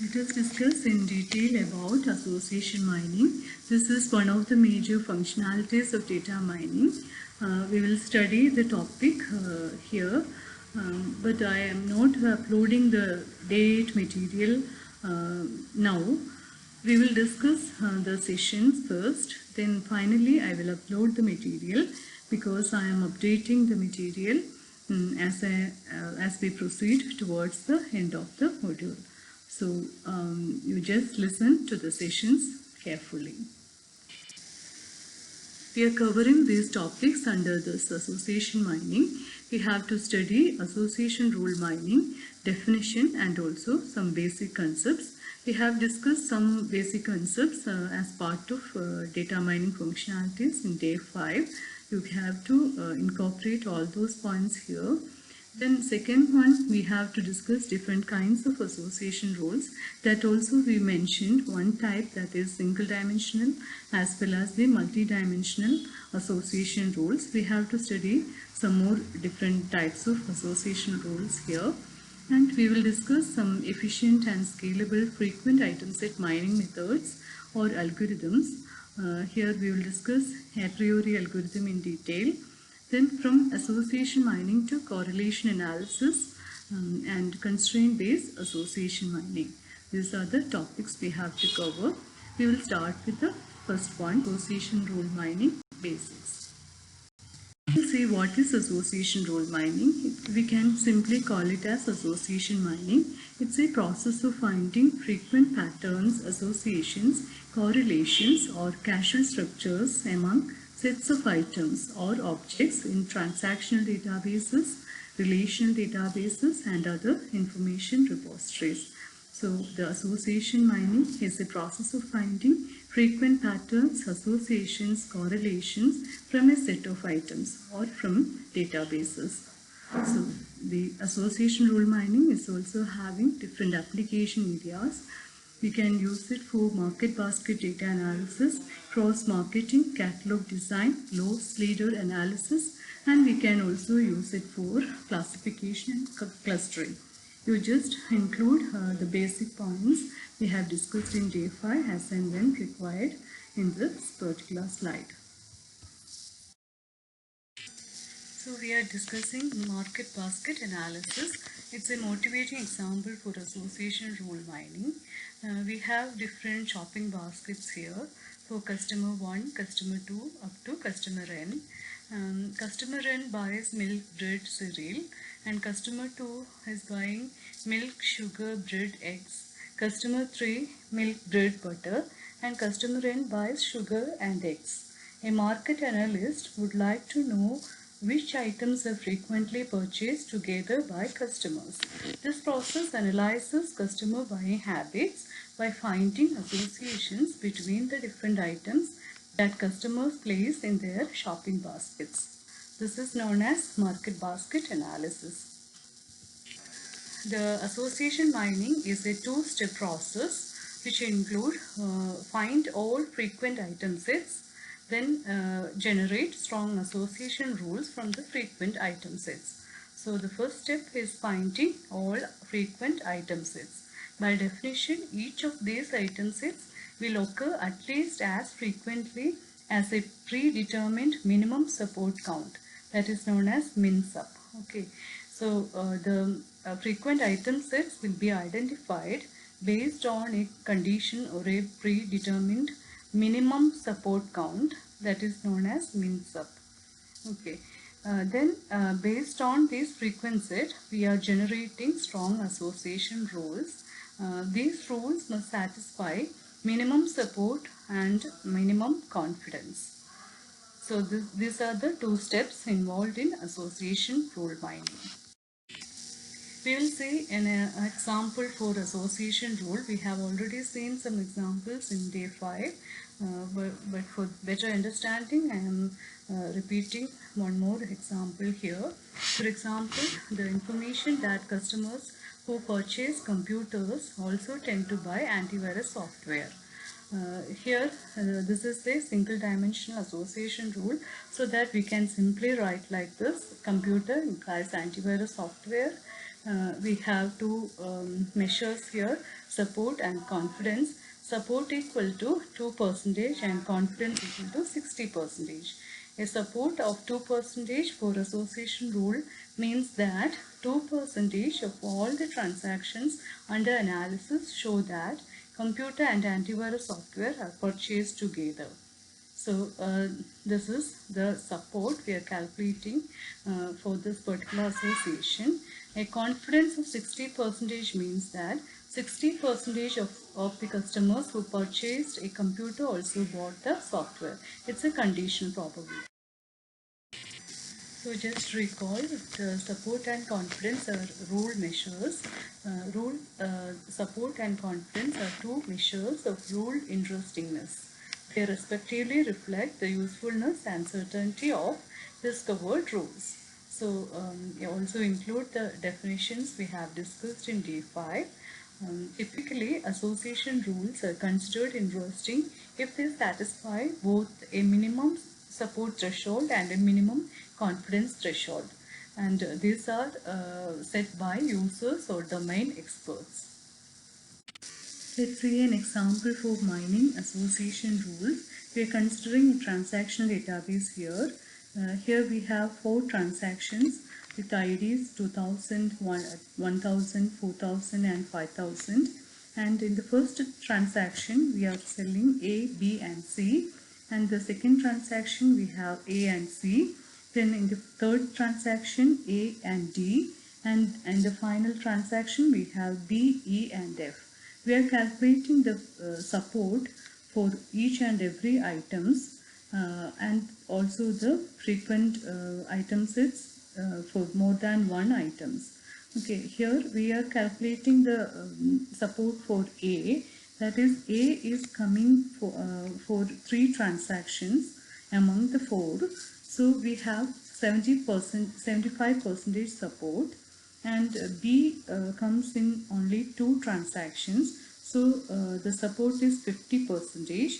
Let us discuss in detail about association mining. This is one of the major functionalities of data mining. We will study the topic here, but I am not uploading the date material now. We will discuss the sessions first, then finally I will upload the material because I am updating the material as we proceed towards the end of the module. So you just listen to the sessions carefully. We are covering these topics under this association mining. We have to study association rule mining, definition and also some basic concepts. We have discussed some basic concepts as part of data mining functionalities in day 5. You have to incorporate all those points here. Then second one, we have to discuss different kinds of association rules. That also we mentioned one type, that is single dimensional as well as the multi-dimensional association rules. We have to study some more different types of association rules here. And we will discuss some efficient and scalable frequent item set mining methods or algorithms. Here we will discuss a priori algorithm in detail. Then from association mining to correlation analysis and constraint-based association mining. These are the topics we have to cover. We will start with the first one, association rule mining basics. We'll see what is association rule mining. We can simply call it as association mining. It's a process of finding frequent patterns, associations, correlations or causal structures among sets of items or objects in transactional databases, relational databases and other information repositories. So the association mining is a process of finding frequent patterns, associations, correlations from a set of items or from databases. So the association rule mining is also having different application areas. We can use it for market basket data analysis, cross-marketing, catalog design, loss leader analysis, and we can also use it for classification and clustering. You just include the basic points we have discussed in day 5 as and when required in this particular slide. So we are discussing market basket analysis. It's a motivating example for association rule mining. We have different shopping baskets here for customer 1, customer 2 up to customer n. Customer n buys milk, bread, cereal, and customer 2 is buying milk, sugar, bread, eggs. Customer 3 milk, bread, butter, and customer n buys sugar and eggs. A market analyst would like to know which items are frequently purchased together by customers. This process analyzes customer buying habits by finding associations between the different items that customers place in their shopping baskets. This is known as market basket analysis. The association mining is a two-step process which include find all frequent item sets, then generate strong association rules from the frequent item sets. So the first step is finding all frequent item sets. By definition, each of these item sets will occur at least as frequently as a predetermined minimum support count, that is known as min sup. Okay, so the frequent item sets will be identified based on a condition or a predetermined minimum support count, that is known as min sup. Okay, then based on this frequent set, we are generating strong association rules. These rules must satisfy minimum support and minimum confidence. So these are the two steps involved in association rule mining. We will see an example for association rule. We have already seen some examples in day 5, but for better understanding, I am repeating one more example here. For example, the information that customers who purchase computers also tend to buy antivirus software. Here, this is a single dimensional association rule, so that we can simply write like this: computer implies antivirus software, we have two measures here, support and confidence. Support equal to 2% and confidence equal to 60%. A support of 2% for association rule means that 2% of all the transactions under analysis show that computer and antivirus software are purchased together. So this is the support we are calculating for this particular association. A confidence of 60% means that 60% of the customers who purchased a computer also bought the software. It's a conditional probability. So just recall that support and confidence are rule measures. Support and confidence are two measures of rule interestingness. They respectively reflect the usefulness and certainty of discovered rules. So they also include the definitions we have discussed in D5. Typically, association rules are considered interesting if they satisfy both a minimum support threshold and a minimum confidence threshold, and these are set by users or domain experts. Let's see an example for mining association rules. We are considering a transactional database here. Here we have 4 transactions with IDs 2000, 1000, 4000 and 5000. And in the first transaction we are selling A, B and C. And the second transaction we have A and C. Then in the third transaction A and D. And in the final transaction we have B, E and F. We are calculating the support for each and every items and also the frequent item sets for more than one items. Okay, here we are calculating the support for A. That is, A is coming for 3 transactions among the 4. So we have 75% support, and B comes in only 2 transactions, so the support is 50%.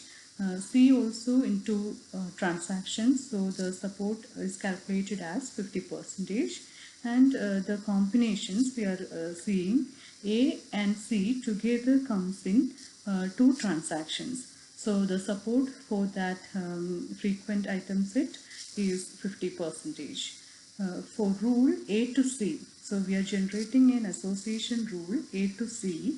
C also in 2 transactions, so the support is calculated as 50%. And the combinations we are seeing A and C together comes in 2 transactions, so the support for that frequent item set is 50%. For rule A to C, so we are generating an association rule A to C.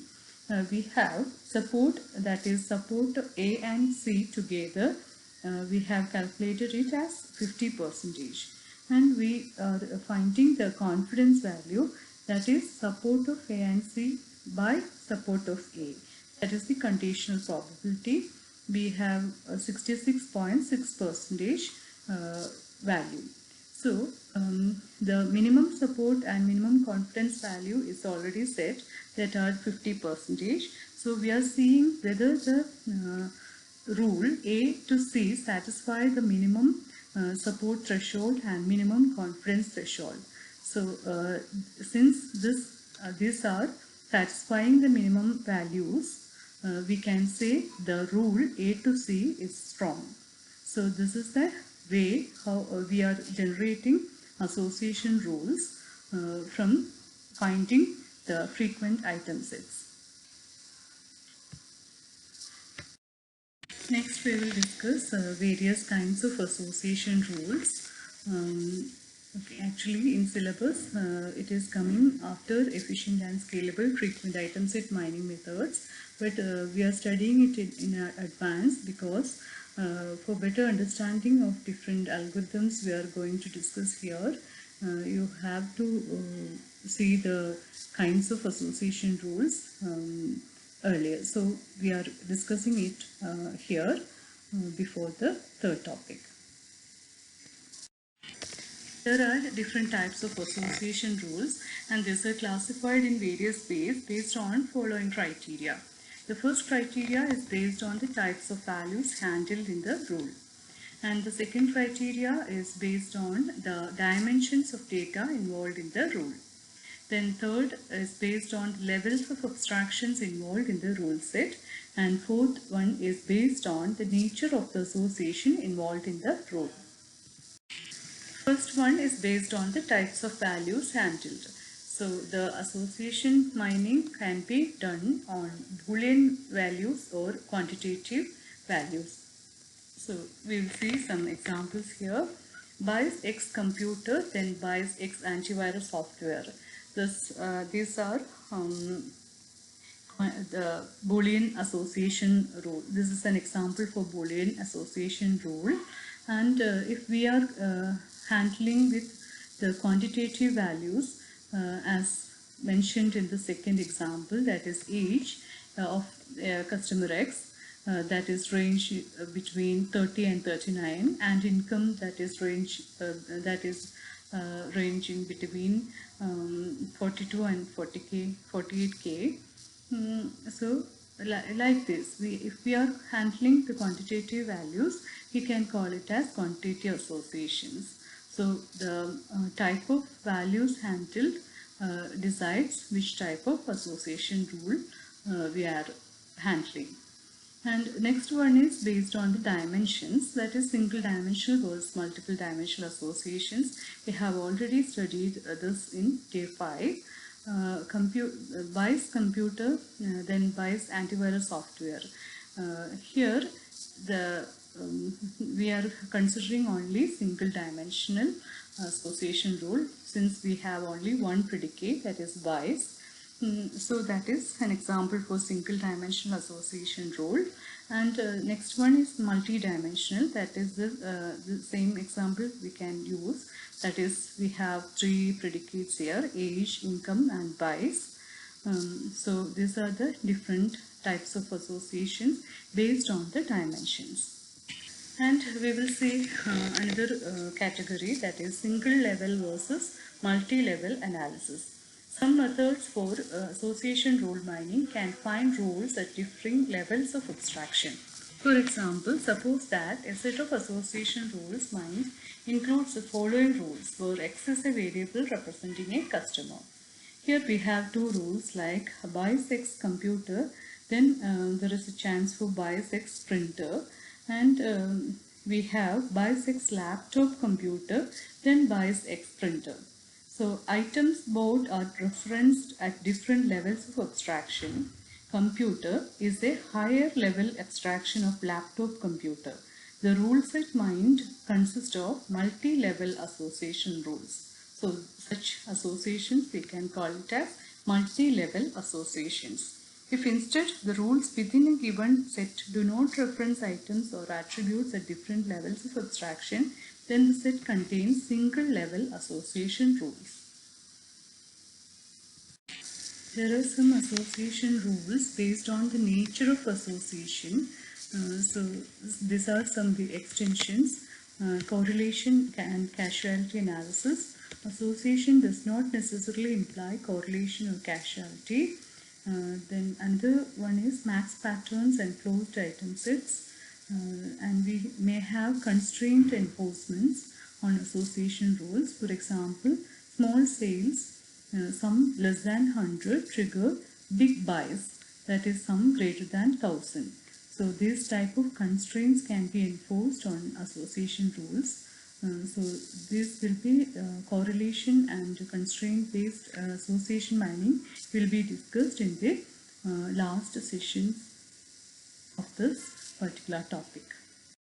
We have support, that is support A and C together. We have calculated it as 50%, and we are finding the confidence value, that is support of A and C by support of A. That is the conditional probability. We have 66.6% value. So the minimum support and minimum confidence value is already set, that are 50%. So we are seeing whether the rule A to C satisfy the minimum support threshold and minimum confidence threshold. So since these are satisfying the minimum values, we can say the rule A to C is strong. So this is the way how we are generating association rules from finding the frequent item sets. Next we will discuss various kinds of association rules. Okay, actually in syllabus it is coming after efficient and scalable frequent item set mining methods, but we are studying it in advance because for better understanding of different algorithms we are going to discuss here, you have to see the kinds of association rules earlier. So we are discussing it here before the third topic. There are different types of association rules, and these are classified in various ways based on following criteria. The first criteria is based on the types of values handled in the rule. And the second criteria is based on the dimensions of data involved in the rule. Then third is based on levels of abstractions involved in the rule set. And fourth one is based on the nature of the association involved in the rule. First one is based on the types of values handled. So the association mining can be done on Boolean values or quantitative values. So we will see some examples here. Buys X computer, then buys X antivirus software. These are the Boolean association rule. This is an example for Boolean association rule. And if we are handling with the quantitative values as mentioned in the second example, that is age of customer X, that is range between 30 and 39, and income that is ranging between 42 and 40k 48k. So like this, if we are handling the quantitative values, we can call it as quantitative associations. So the type of values handled decides which type of association rule we are handling. And next one is based on the dimensions, that is single dimensional versus multiple dimensional associations. We have already studied this in day 5. Buys computer, then buys antivirus software. Here we are considering only single dimensional association rule, since we have only one predicate, that is buys. So that is an example for single dimensional association rule. And next one is multi-dimensional, that is the same example we can use. That is, we have 3 predicates here: age, income and buys. So these are the different types of associations based on the dimensions. And we will see another category, that is single level versus multi-level analysis. Some methods for association rule mining can find rules at differing levels of abstraction. For example, suppose that a set of association rules mined includes the following rules, where X is a variable representing a customer. Here we have 2 rules, like buys X computer, then there is a chance for buys X printer, and we have buys X laptop computer, then buys X printer. So items bought are referenced at different levels of abstraction. Computer is a higher level abstraction of laptop computer. The rule set mined consists of multi-level association rules. So such associations we can call it as multi-level associations. If instead the rules within a given set do not reference items or attributes at different levels of abstraction, then the set contains single-level association rules. There are some association rules based on the nature of association. So these are some of the extensions: correlation and causality analysis. Association does not necessarily imply correlation or causality. Then another one is max patterns and closed item sets. And we may have constraint enforcements on association rules. For example, small sales, some less than 100 trigger big buys, that is some greater than 1000. So these type of constraints can be enforced on association rules. So this will be correlation and constraint based association mining will be discussed in the last session of this particular topic.